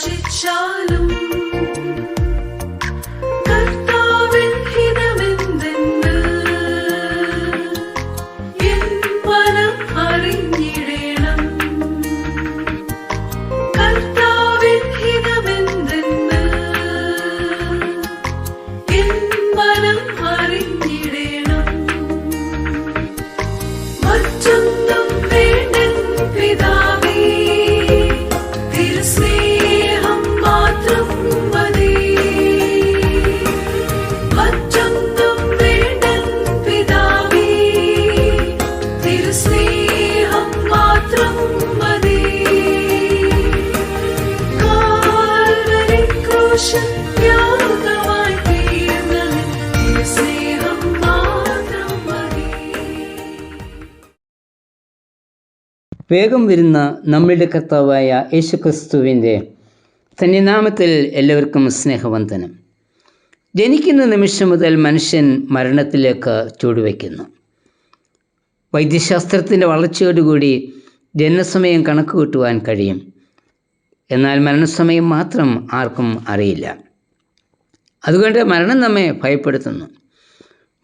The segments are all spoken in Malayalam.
യാചിച്ചാലും കർത്താവിൻ ഹിതമെന്തെന്ന് എൻ മനം അറിഞ്ഞിടേണം. കർത്താവിൻ ഹിതമെന്തെന്ന് എൻ മനം അറിഞ്ഞിടേണം. മറ്റൊന്നും വേണ്ടൻ പിതാവേ, തിരുസ്നേഹം മാത്രം മതി. മറ്റൊന്നും വേണ്ടൻ പിതാവേ, തിരുസ്നേഹം മാത്രം മതി. കാൽവരി ക്രൂശിൽ യാഗമായി തീർന്ന നിൻ തിരുസ്നേഹം മാത്രം മതി. വേഗം വരുന്ന നമ്മളുടെ കർത്താവായ യേശുക്രിസ്തുവിൻ്റെ സന്നിനാമത്തിൽ എല്ലാവർക്കും സ്നേഹവന്ദനം. ജനിക്കുന്ന നിമിഷം മുതൽ മനുഷ്യൻ മരണത്തിലേക്ക് ചുവടുവയ്ക്കുന്നു. വൈദ്യശാസ്ത്രത്തിൻ്റെ വളർച്ചയോടുകൂടി ജനനസമയം കണക്ക് കൂട്ടുവാൻ കഴിയും. എന്നാൽ മരണസമയം മാത്രം ആർക്കും അറിയില്ല. അതുകൊണ്ട് മരണം നമ്മെ ഭയപ്പെടുത്തുന്നു.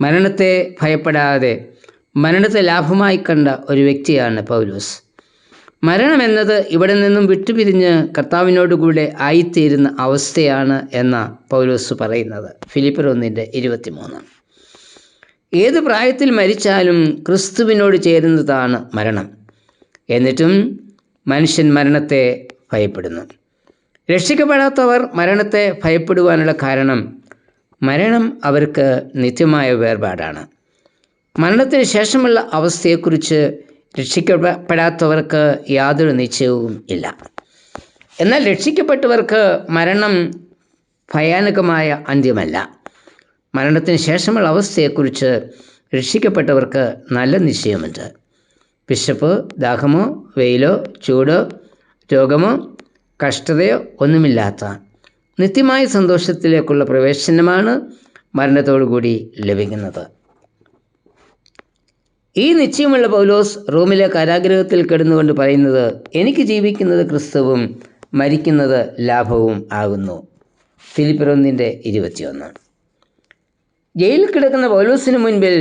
മരണത്തെ ഭയപ്പെടാതെ മരണത്തെ ലാഭമായി കണ്ട ഒരു വ്യക്തിയാണ് പൗലോസ്. മരണം എന്നത് ഇവിടെ നിന്നും വിട്ടുപിരിഞ്ഞ് കർത്താവിനോടുകൂടെ ആയിത്തീരുന്ന അവസ്ഥയാണ് എന്ന പൗലോസ് പറയുന്നത് ഫിലിപ്പിയർ 1:23. ഏത് പ്രായത്തിൽ മരിച്ചാലും ക്രിസ്തുവിനോട് ചേരുന്നതാണ് മരണം. എന്നിട്ടും മനുഷ്യൻ മരണത്തെ ഭയപ്പെടുന്നു. രക്ഷിക്കപ്പെടാത്തവർ മരണത്തെ ഭയപ്പെടുവാനുള്ള കാരണം മരണം അവർക്ക് നിത്യമായ വേർപാടാണ്. മരണത്തിന് ശേഷമുള്ള അവസ്ഥയെക്കുറിച്ച് രക്ഷിക്കപ്പെടാത്തവർക്ക് യാതൊരു നിശ്ചയവും ഇല്ല. എന്നാൽ രക്ഷിക്കപ്പെട്ടവർക്ക് മരണം ഭയാനകമായ അന്ത്യമല്ല. മരണത്തിന് ശേഷമുള്ള അവസ്ഥയെക്കുറിച്ച് രക്ഷിക്കപ്പെട്ടവർക്ക് നല്ല നിശ്ചയമുണ്ട്. വിശപ്പ്, ദാഹമോ, വെയിലോ, ചൂടോ, രോഗമോ, കഷ്ടതയോ ഒന്നുമില്ലാത്ത നിത്യമായ സന്തോഷത്തിലേക്കുള്ള പ്രവേശനമാണ് മരണത്തോടുകൂടി ലഭിക്കുന്നത്. ഈ നിശ്ചയമുള്ള പൗലോസ് റോമിലെ കാരാഗൃഹത്തിൽ കിടന്നുകൊണ്ട് പറയുന്നത്, എനിക്ക് ജീവിക്കുന്നത് ക്രിസ്തുവും മരിക്കുന്നത് ലാഭവും ആകുന്നു. ഫിലിപ്പിയർ 1:21. ജയിലിൽ കിടക്കുന്ന പൗലോസിന് മുൻപിൽ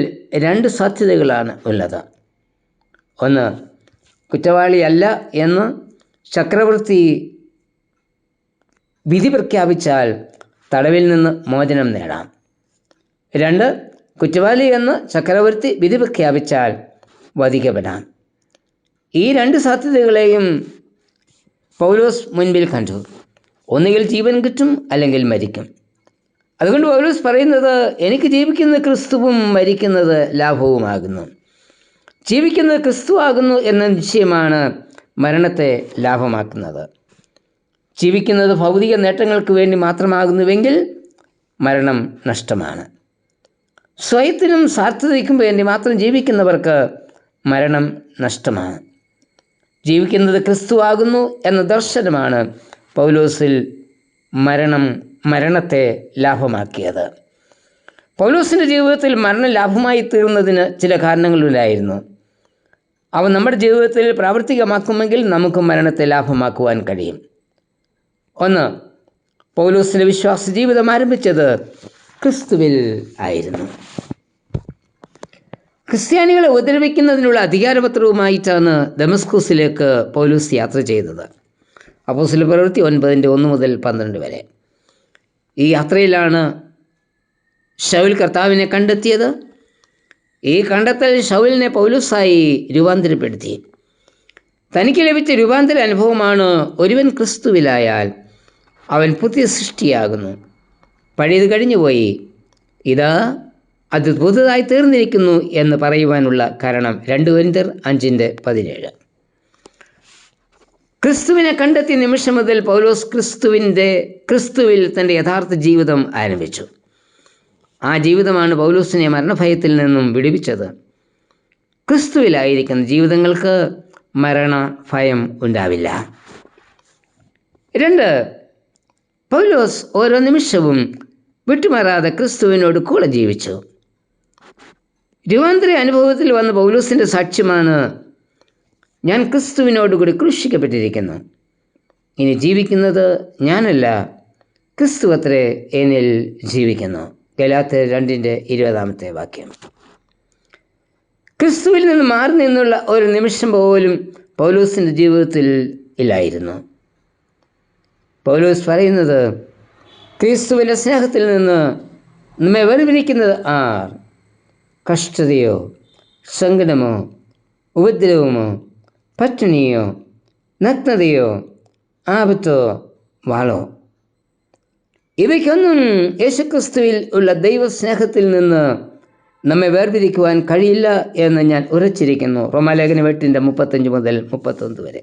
രണ്ട് സാധ്യതകളാണ് ഉള്ളത്. ഒന്ന്, കുറ്റവാളിയല്ല എന്ന് ചക്രവർത്തി വിധി പ്രഖ്യാപിച്ചാൽ തടവിൽ നിന്ന് മോചനം നേടാം. രണ്ട്, കുറ്റവാളി എന്ന് ചക്രവർത്തി വിധി പ്രഖ്യാപിച്ചാൽ വധിക്കപ്പെടാം. ഈ രണ്ട് സാധ്യതകളെയും പൗലോസ് മുൻപിൽ കണ്ടു. ഒന്നുകിൽ ജീവൻ കിട്ടും, അല്ലെങ്കിൽ മരിക്കും. അതുകൊണ്ട് പൗലോസ് പറയുന്നത്, എനിക്ക് ജീവിക്കുന്നത് ക്രിസ്തുവും മരിക്കുന്നത് ലാഭവുമാകുന്നു. ജീവിക്കുന്നത് ക്രിസ്തു ആകുന്നു എന്ന നിശ്ചയമാണ് മരണത്തെ ലാഭമാക്കുന്നത്. ജീവിക്കുന്നത് ഭൗതിക നേട്ടങ്ങൾക്ക് വേണ്ടി മാത്രമാകുന്നുവെങ്കിൽ മരണം നഷ്ടമാണ്. സ്വയത്തിനും സാർത്ഥതയ്ക്കും വേണ്ടി മാത്രം ജീവിക്കുന്നവർക്ക് മരണം നഷ്ടമാണ്. ജീവിക്കുന്നത് ക്രിസ്തു ആകുന്നു എന്ന ദർശനമാണ് പൗലോസിൽ മരണത്തെ ലാഭമാക്കിയത്. പൗലോസിൻ്റെ ജീവിതത്തിൽ മരണം ലാഭമായി തീർന്നതിന് ചില കാരണങ്ങളുണ്ടായിരുന്നു. അവ നമ്മുടെ ജീവിതത്തിൽ പ്രാവർത്തികമാക്കുമെങ്കിൽ നമുക്ക് മരണത്തെ ലാഭമാക്കുവാൻ കഴിയും. ഒന്ന്, പൗലോസിൻ്റെ വിശ്വാസ ജീവിതം ആരംഭിച്ചത് ക്രിസ്തുവിൽ ആയിരുന്നു. ക്രിസ്ത്യാനികളെ ഉപദ്രവിക്കുന്നതിനുള്ള അധികാരപത്രവുമായിട്ടാണ് ദമസ്കൂസിലേക്ക് പൗലോസ് യാത്ര ചെയ്തത്. അപ്പോസ്തലപ്രവൃത്തി 9:1-12 വരെ. ഈ യാത്രയിലാണ് ശൗൽ കർത്താവിനെ കണ്ടെത്തിയത്. ഈ കണ്ടെത്തൽ ശൗലിനെ പൗലോസായി രൂപാന്തരപ്പെടുത്തി. തനിക്ക് ലഭിച്ച രൂപാന്തര അനുഭവമാണ്, ഒരുവൻ ക്രിസ്തുവിലായാൽ അവൻ പുതിയ സൃഷ്ടിയാകുന്നു, പഴയത് കഴിഞ്ഞുപോയി, ഇതാ അത് പുതുതായി തീർന്നിരിക്കുന്നു എന്ന് പറയുവാനുള്ള കാരണം 2 കൊരിന്ത്യർ 5:17. ക്രിസ്തുവിനെ കണ്ടെത്തിയ നിമിഷം മുതൽ പൗലോസ് ക്രിസ്തുവിൽ തൻ്റെ യഥാർത്ഥ ജീവിതം ആരംഭിച്ചു. ആ ജീവിതമാണ് പൗലോസിനെ മരണഭയത്തിൽ നിന്നും വിടുവിച്ചത്. ക്രിസ്തുവിലായിരിക്കുന്ന ജീവിതങ്ങൾക്ക് മരണഭയം ഉണ്ടാവില്ല. 2, പൗലോസ് ഓരോ നിമിഷവും വിട്ടുമാറാതെ ക്രിസ്തുവിനോട് കൂടെ ജീവിച്ചു. രൂപാന്തര അനുഭവത്തിൽ വന്ന പൗലോസിൻ്റെ സാക്ഷ്യമാണ്, ഞാൻ ക്രിസ്തുവിനോടുകൂടി ക്രൂശിക്കപ്പെട്ടിരിക്കുന്നു. ഇനി ജീവിക്കുന്നത് ഞാനല്ല, ക്രിസ്തു അത്രേ എന്നിൽ ജീവിക്കുന്നു. ഗലാത്യർ 2:20 ക്രിസ്തുവിൽ നിന്ന് മാറി നിന്നുള്ള ഒരു നിമിഷം പോലും പൗലോസിൻ്റെ ജീവിതത്തിൽ ഇല്ലായിരുന്നു. പൗലോസ് പറയുന്നത്, ക്രിസ്തുവിൻ്റെ സ്നേഹത്തിൽ നിന്ന് നമ്മെ വേർപിരിക്കുന്നത് ആർ? കഷ്ടതയോ, സങ്കടമോ, ഉപദ്രവമോ, പട്ടിണിയോ, നഗ്നതയോ, ആപത്തോ, വാളോ? ഇവയ്ക്കൊന്നും യേശുക്രിസ്തുവിൽ ഉള്ള ദൈവസ്നേഹത്തിൽ നിന്ന് നമ്മെ വേർതിരിക്കുവാൻ കഴിയില്ല എന്ന് ഞാൻ ഉറച്ചിരിക്കുന്നു. റോമാലേഖനം 8:35-31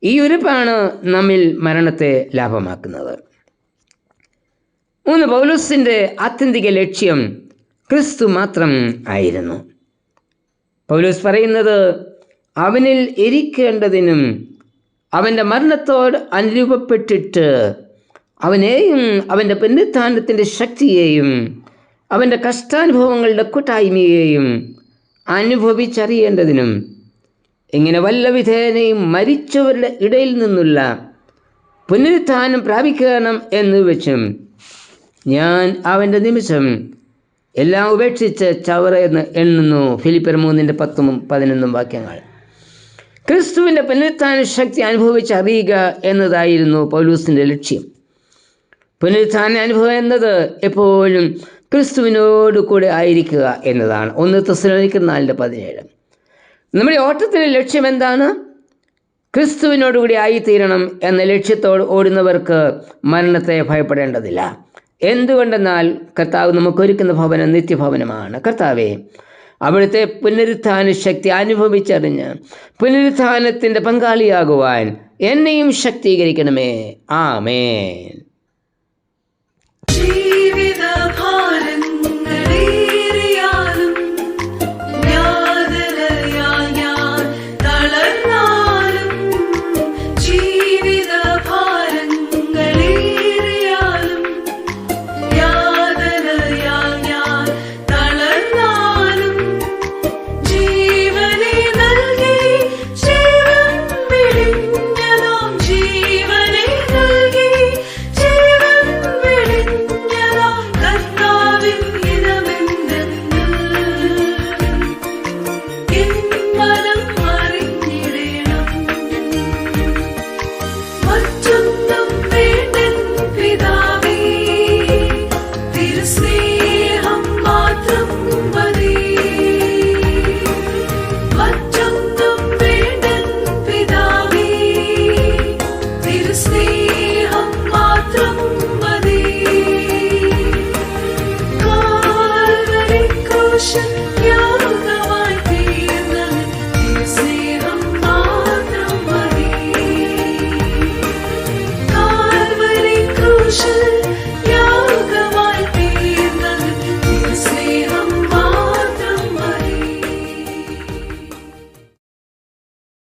ഈ ഉറപ്പാണ് നമ്മിൽ മരണത്തെ ലാഭമാക്കുന്നത്. 3. പൗലോസിൻ്റെ ആത്യന്തിക ലക്ഷ്യം ക്രിസ്തു മാത്രം ആയിരുന്നു. പൗലോസ് പറയുന്നത്, അവനിൽ ഇരിക്കേണ്ടതിനും അവൻ്റെ മരണത്തോട് അനുരൂപപ്പെട്ടിട്ട് അവനെയും അവൻ്റെ പുനരുത്ഥാനത്തിൻ്റെ ശക്തിയെയും അവൻ്റെ കഷ്ടാനുഭവങ്ങളുടെ കൂട്ടായ്മയെയും അനുഭവിച്ചറിയേണ്ടതിനും ഇങ്ങനെ വല്ല വിധേനയും മരിച്ചവരുടെ ഇടയിൽ നിന്നുള്ള പുനരുത്ഥാനം പ്രാപിക്കണം എന്ന് വെച്ചും ഞാൻ അവൻ്റെ നിമിഷം എല്ലാം ഉപേക്ഷിച്ച് ചവറെന്ന് എണ്ണുന്നു. ഫിലിപ്പിയർ 3:10-11 ക്രിസ്തുവിൻ്റെ പുനരുത്ഥാന ശക്തി അനുഭവിച്ചറിയുക എന്നതായിരുന്നു പൗലോസിൻ്റെ ലക്ഷ്യം. പുനരുത്ഥാന അനുഭവം എന്നത് എപ്പോഴും ക്രിസ്തുവിനോട് കൂടെ ആയിരിക്കുക എന്നതാണ്. 1 തെസ്സലോനിക്കർ 4:17 നമ്മുടെ ഓട്ടത്തിൻ്റെ ലക്ഷ്യം എന്താണ്? ക്രിസ്തുവിനോടുകൂടി ആയിത്തീരണം എന്ന ലക്ഷ്യത്തോട് ഓടുന്നവർക്ക് മരണത്തെ ഭയപ്പെടേണ്ടതില്ല. എന്തുകൊണ്ടെന്നാൽ കർത്താവ് നമുക്കൊരുക്കുന്ന ഭവനം നിത്യഭവനമാണ്. കർത്താവേ, അവിടുത്തെ പുനരുത്ഥാന ശക്തി അനുഭവിച്ചറിഞ്ഞ് പുനരുത്ഥാനത്തിൻ്റെ പങ്കാളിയാകുവാൻ എന്നെയും ശക്തീകരിക്കണമേ. ആമേൻ. ജീവിതഭാരങ്ങളേറിയാലും യാതനയാൽ ഞാൻ തളർന്നാലും, ജീവിതഭാരങ്ങളേറിയാലും യാതനയാൽ ഞാൻ തളർന്നാലും, ജീവനെ നൽകി ജീവൻ വെടിഞ്ഞതാം, ജീവനെ നൽകി ജീവൻ വെടിഞ്ഞതാം കർത്താവിൻ ഹിതമെന്തെന്ന് എൻ മനം അറിഞ്ഞിടണം. മറ്റൊന്നും വേണ്ടെൻ പിതാവേ, തിരുസ്നേഹം മാത്രം മതി. മറ്റൊന്നും വേണ്ടെൻ പിതാവേ, തിരുസ്നേഹം മാത്രം മതി. കാൽവരി ക്രൂശിൽ